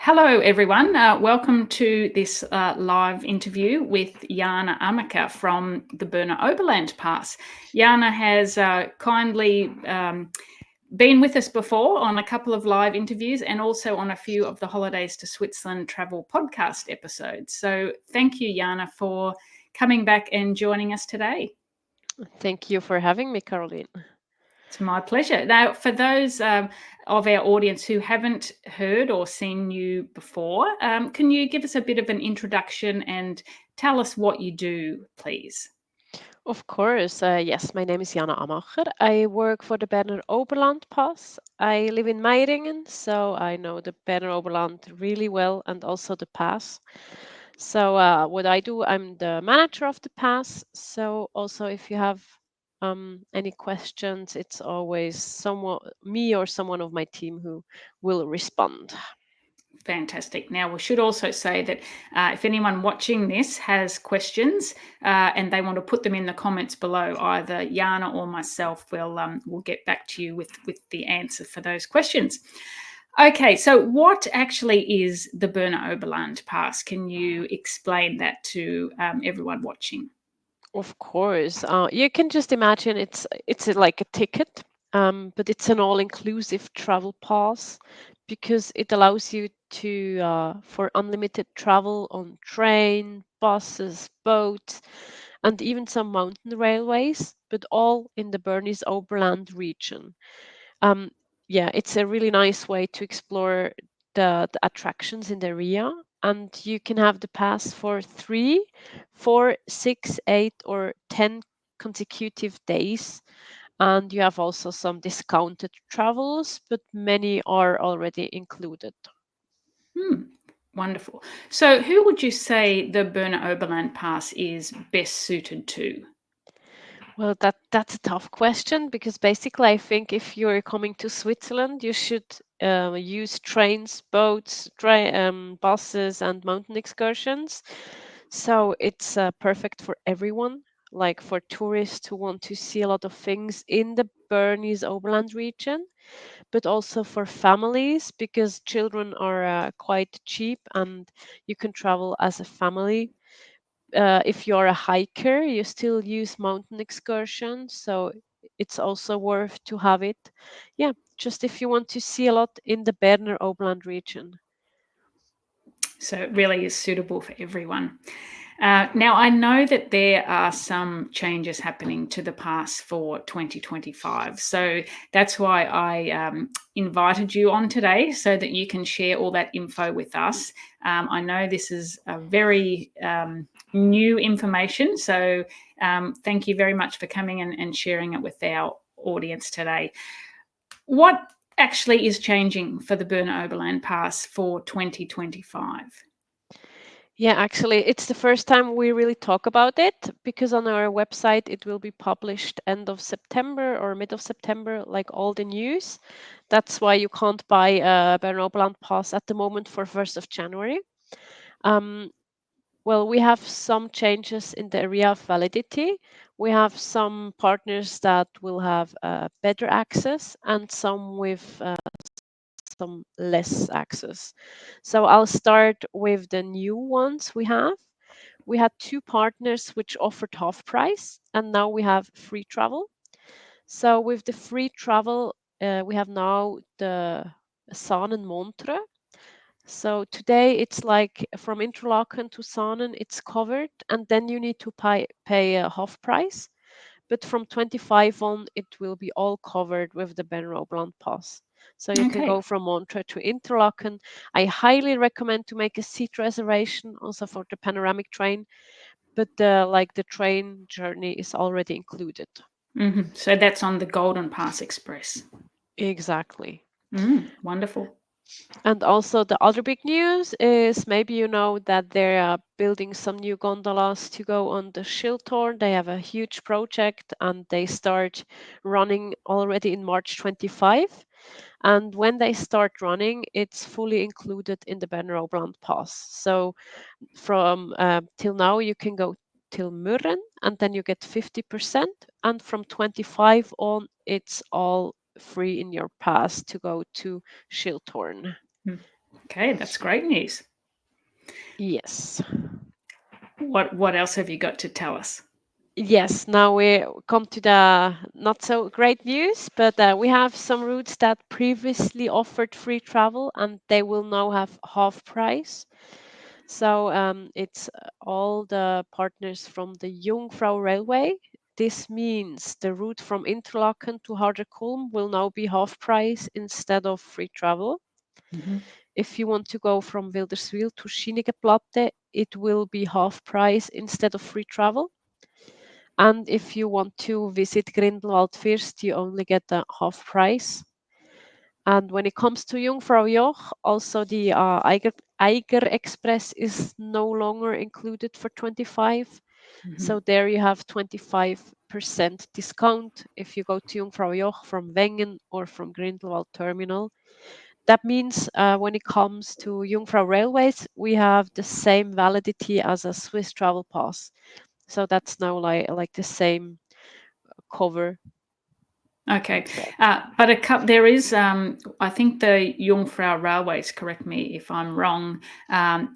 Hello, everyone. Welcome to this live interview with Jana Amacher from the Berner Oberland Pass. Jana has kindly been with us before on a couple of live interviews and also on a few of the Holidays to Switzerland travel podcast episodes. So thank you, Jana, for coming back and joining us today. Thank you for having me, Caroline. It's my pleasure. Now, for those of our audience who haven't heard or seen you before, can you give us a bit of an introduction and tell us what you do, please? Of course, yes, my name is Jana Amacher. I work for the Berner Oberland Pass. I live in Meiringen, so I know the Berner Oberland really well and also the pass. So, what I do, I'm the manager of the pass. So, also, if you have any questions, it's always someone, me or someone of my team who will respond. Fantastic. Now, we should also say that if anyone watching this has questions and they want to put them in the comments below, either Jana or myself will get back to you with the answer for those questions. Okay, so what actually is the Berner Oberland Pass? Can you explain that to everyone watching? Of course, you can just imagine like a ticket, but it's an all-inclusive travel pass because it allows you to for unlimited travel on train, buses, boats, and even some mountain railways, but all in the Bernese Oberland region. Um, yeah, it's a really nice way to explore the attractions in the area. And you can have the pass for 3, 4, 6, 8, or 10 consecutive days. And you have also some discounted travels, but many are already included. Hmm, wonderful. So, who would you say the Berner Oberland Pass is best suited to? Well, that's a tough question because basically, I think if you're coming to Switzerland, you should use trains, boats, buses, and mountain excursions. So it's perfect for everyone, like for tourists who want to see a lot of things in the Bernese Oberland region, but also for families because children are quite cheap and you can travel as a family. If you're a hiker, you still use mountain excursions, so it's also worth to have it. Yeah, just if you want to see a lot in the Berner Oberland region. So, it really is suitable for everyone. Now, I know that there are some changes happening to the pass for 2025. So that's why I invited you on today so that you can share all that info with us. I know this is a very new information. So thank you very much for coming and sharing it with our audience today. What actually is changing for the Berner Oberland Pass for 2025? Yeah, actually, it's the first time we really talk about it because on our website it will be published end of September or mid of September, like all the news. That's why you can't buy a Berner Oberland pass at the moment for 1st of January. Um, Well, we have some changes in the area of validity. We have some partners that will have better access and some with some less access. So I'll start with the new ones we have. We had two partners which offered half price, and now we have free travel. So with the free travel, we have now the San and Montre. So today it's like from Interlaken to Saanen, it's covered, and then you need to pay a half price. But from 25 on, it will be all covered with the Berner Oberland Pass. So you can Okay. go from Montreux to Interlaken. I highly recommend to make a seat reservation also for the panoramic train, but the train journey is already included. So that's on the Golden Pass Express. Exactly. Wonderful. And also the other big news is maybe you know that they are building some new gondolas to go on the Schilthorn. They have a huge project and they start running already in March 25. And when they start running, it's fully included in the Berner Oberland Pass. So from till now, you can go till Mürren and then you get 50%. And from 25 on, it's all free in your pass to go to Schilthorn. Okay, that's great news. Yes. What else have you got to tell us? Yes, now we come to the not so great news, but we have some routes that previously offered free travel and they will now have half price. So it's all the partners from the Jungfrau Railway. This means the route from Interlaken to Harderkulm will now be half price instead of free travel. Mhm. If you want to go from Wilderswil to Schienigeplatte, it will be half price instead of free travel. And if you want to visit Grindelwald first, you only get the half price. And when it comes to Jungfraujoch, also the Eiger Express is no longer included for 25. Mhm. So there you have 25% discount if you go to Jungfraujoch from Wengen or from Grindelwald Terminal. That means when it comes to Jungfrau Railways, we have the same validity as a Swiss travel pass. So that's now like the same cover, Okay, let's say. but there is, I think the Jungfrau Railways, correct me if I'm wrong,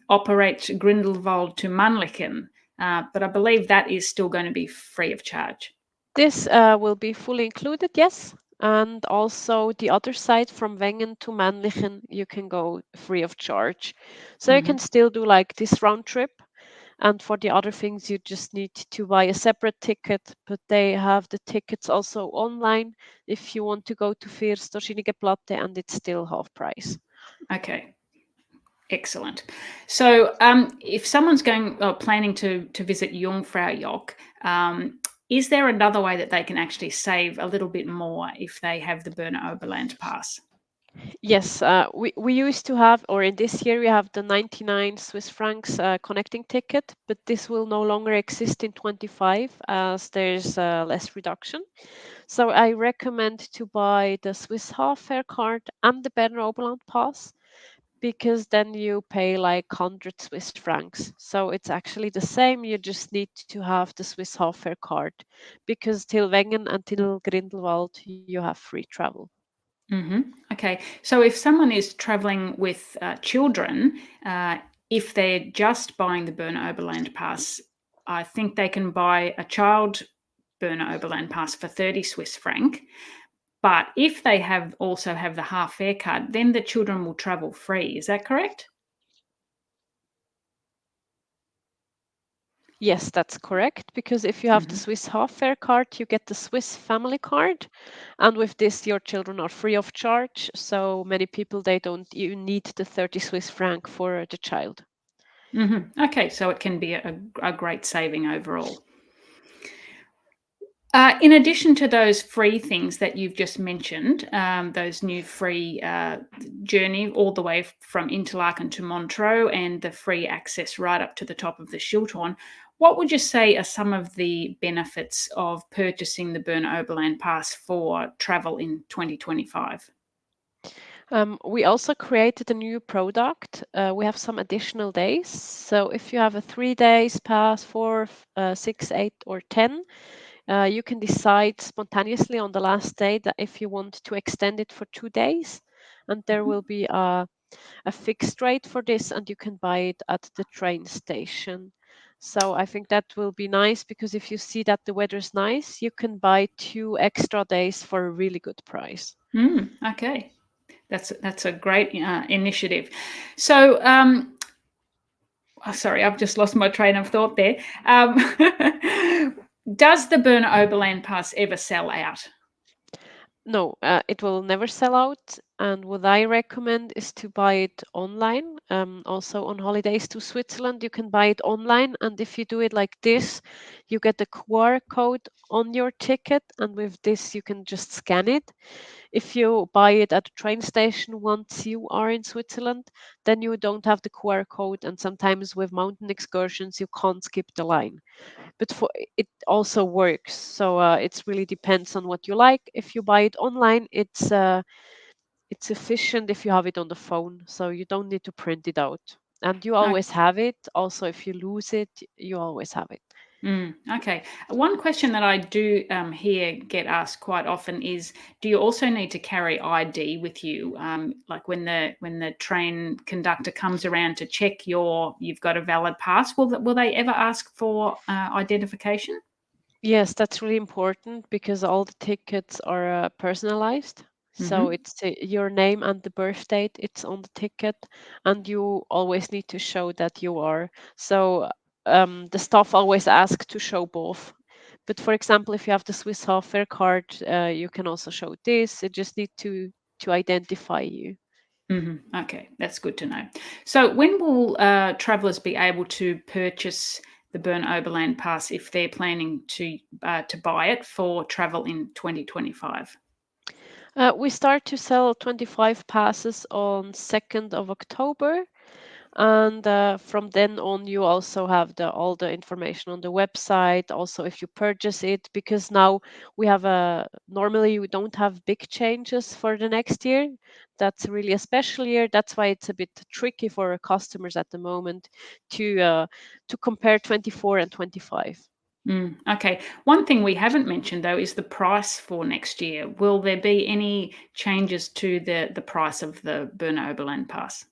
operates Grindelwald to Mannlichen, but I believe that is still going to be free of charge. This will be fully included, yes. And also the other side from Wengen to Mannlichen, you can go free of charge. So you can Hmm. still do like this round trip. And for the other things, you just need to buy a separate ticket, but they have the tickets also online if you want to go to First or Platte, and it's still half price. Okay, excellent. So, if someone's planning to visit Jungfrau is there another way that they can actually save a little bit more if they have the Berner Oberland Pass? Yes, we used to have, or in this year, we have the 99 Swiss francs connecting ticket, but this will no longer exist in 25 as there's less reduction. So I recommend to buy the Swiss half fare card and the Berner Oberland Pass because then you pay like 100 Swiss francs. So it's actually the same. You just need to have the Swiss half fare card because till Wengen and till Grindelwald, you have free travel. Hmm. Okay. So if someone is traveling with children, if they're just buying the Berner Oberland Pass, I think they can buy a child Berner Oberland Pass for 30 Swiss franc. But if they also have the half fare card, then the children will travel free. Is that correct? Yes, that's correct. Because if you have the Hmm. Swiss half fare card, you get the Swiss family card. And with this, your children are free of charge. So many people, they don't even need the 30 Swiss franc for the child. Hmm. Okay. So it can be a great saving overall. In addition to those free things that you've just mentioned, those new free journey all the way from Interlaken to Montreux and the free access right up to the top of the Schilthorn, what would you say are some of the benefits of purchasing the Berner Oberland Pass for travel in 2025? We also created a new product. We have some additional days. So if you have a 3 days pass, 4, 6, 8, or 10, you can decide spontaneously on the last day that if you want to extend it for 2 days. And there Mhm. will be a fixed rate for this, and you can buy it at the train station. So I think that will be nice because if you see that the weather is nice, you can buy 2 extra days for a really good price. Okay, that's a great initiative. So, sorry, I've just lost my train of thought there. Um, does the Berner Oberland Pass ever sell out? No, it will never sell out. And what I recommend is to buy it online. Also, on holidays to Switzerland, you can buy it online. And if you do it like this, you get the QR code on your ticket. And with this, you can just scan it. If you buy it at a train station once you are in Switzerland, then you don't have the QR code. And sometimes with mountain excursions, you can't skip the line, but for it also works. So it really depends on what you like. If you buy it online, it's efficient if you have it on the phone, so you don't need to print it out, and you always have it. Also, if you lose it, you always have it. Okay. One question that I do hear get asked quite often is, do you also need to carry ID with you? Like when the train conductor comes around to check you've got a valid pass, will they ever ask for identification? Yes, that's really important because all the tickets are personalized. So Hmm. it's your name and the birth date, it's on the ticket, and you always need to show that you are. So the staff always ask to show both. But for example, if you have the Swiss half fare card, you can also show this. It just need to identify you. Okay, that's good to know. So, when will travellers be able to purchase the Berner Oberland Pass if they're planning to buy it for travel in 2025? We start to sell 25 passes on 2nd of October. And from then on, you also have all the information on the website. Also, if you purchase it, because now we have normally we don't have big changes for the next year. That's really a special year. That's why it's a bit tricky for our customers at the moment to compare 24 and 25. Okay. One thing we haven't mentioned though is the price for next year. Will there be any changes to the price of the Berner Oberland Pass?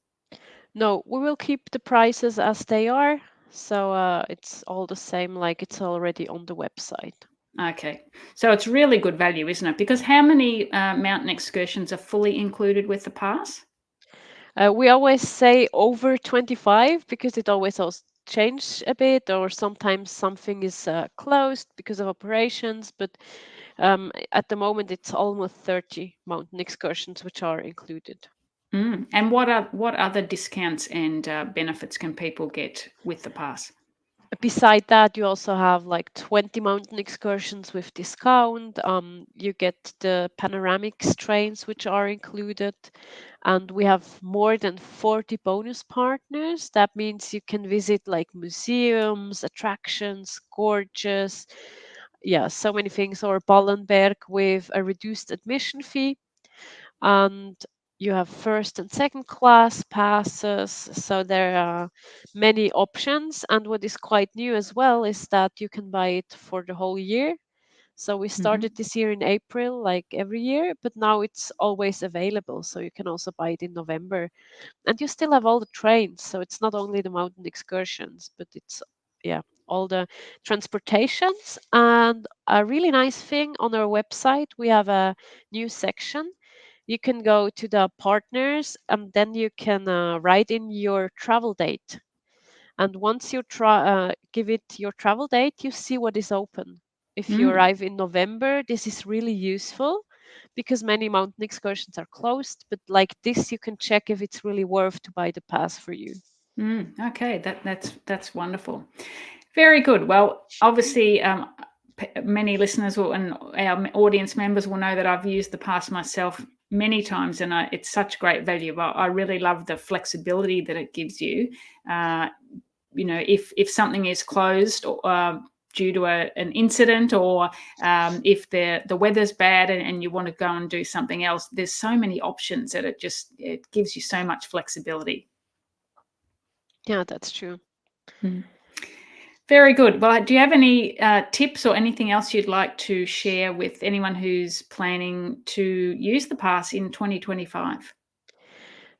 No, we will keep the prices as they are. So it's all the same, like it's already on the website. Okay. So it's really good value, isn't it? Because how many mountain excursions are fully included with the pass? We always say over 25 because it always also change a bit, or sometimes something is closed because of operations. But at the moment, it's almost 30 mountain excursions which are included. And what other discounts and benefits can people get with the pass? Beside that, you also have like 20 mountain excursions with discount. You get the panoramics trains, which are included. And we have more than 40 bonus partners. That means you can visit like museums, attractions, gorges. Yeah, so many things. Or Ballenberg with a reduced admission fee. And you have first and second class passes. So there are many options. And what is quite new as well is that you can buy it for the whole year. So we started Hmm. this year in April, like every year, but now it's always available. So you can also buy it in November. And you still have all the trains. So it's not only the mountain excursions, but it's, yeah, all the transportations. And a really nice thing on our website, we have a new section. You can go to the partners and then you can write in your travel date. And once you give it your travel date, you see what is open. If you Mm, arrive in November, this is really useful because many mountain excursions are closed. But like this, you can check if it's really worth to buy the pass for you. okay, that's wonderful. Very good. Well, obviously, many listeners and our audience members will know that I've used the pass myself many times, and it's such great value. But I really love the flexibility that it gives you. Uh, if something is closed due to an incident, or if the weather's bad and you want to go and do something else, there's so many options that it gives you so much flexibility. Yeah, that's true. Mm. Very good. Well, do you have any tips or anything else you'd like to share with anyone who's planning to use the pass in 2025?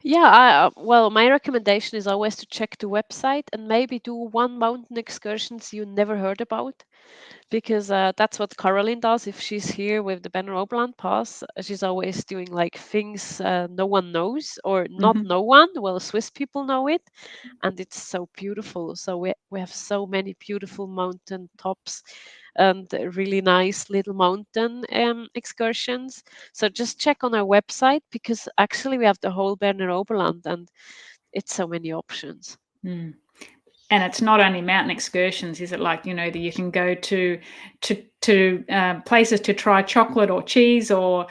Yeah, well, my recommendation is always to check the website and maybe do one mountain excursions you never heard about. Because that's what Caroline does if she's here with the Berner Oberland Pass. She's always doing like things no one knows, or not Hmm. no one. Well, Swiss people know it, and it's so beautiful. So we have so many beautiful mountain tops and really nice little mountain excursions. So just check on our website because actually we have the whole Berner Oberland and it's so many options. Mm. And it's not only mountain excursions, is it? Like, that you can go to places to try chocolate or cheese or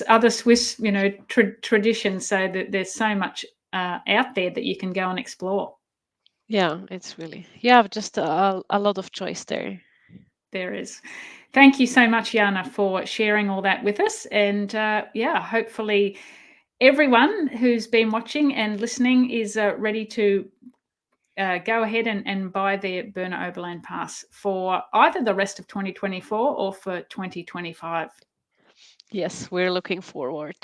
other Swiss, traditions. So that there's so much out there that you can go and explore. Yeah, it's really, you have just a lot of choice there. There is. Thank you so much, Jana, for sharing all that with us. And yeah, hopefully everyone who's been watching and listening is ready to go ahead and buy the Berner Oberland Pass for either the rest of 2024 or for 2025. Yes, we're looking forward.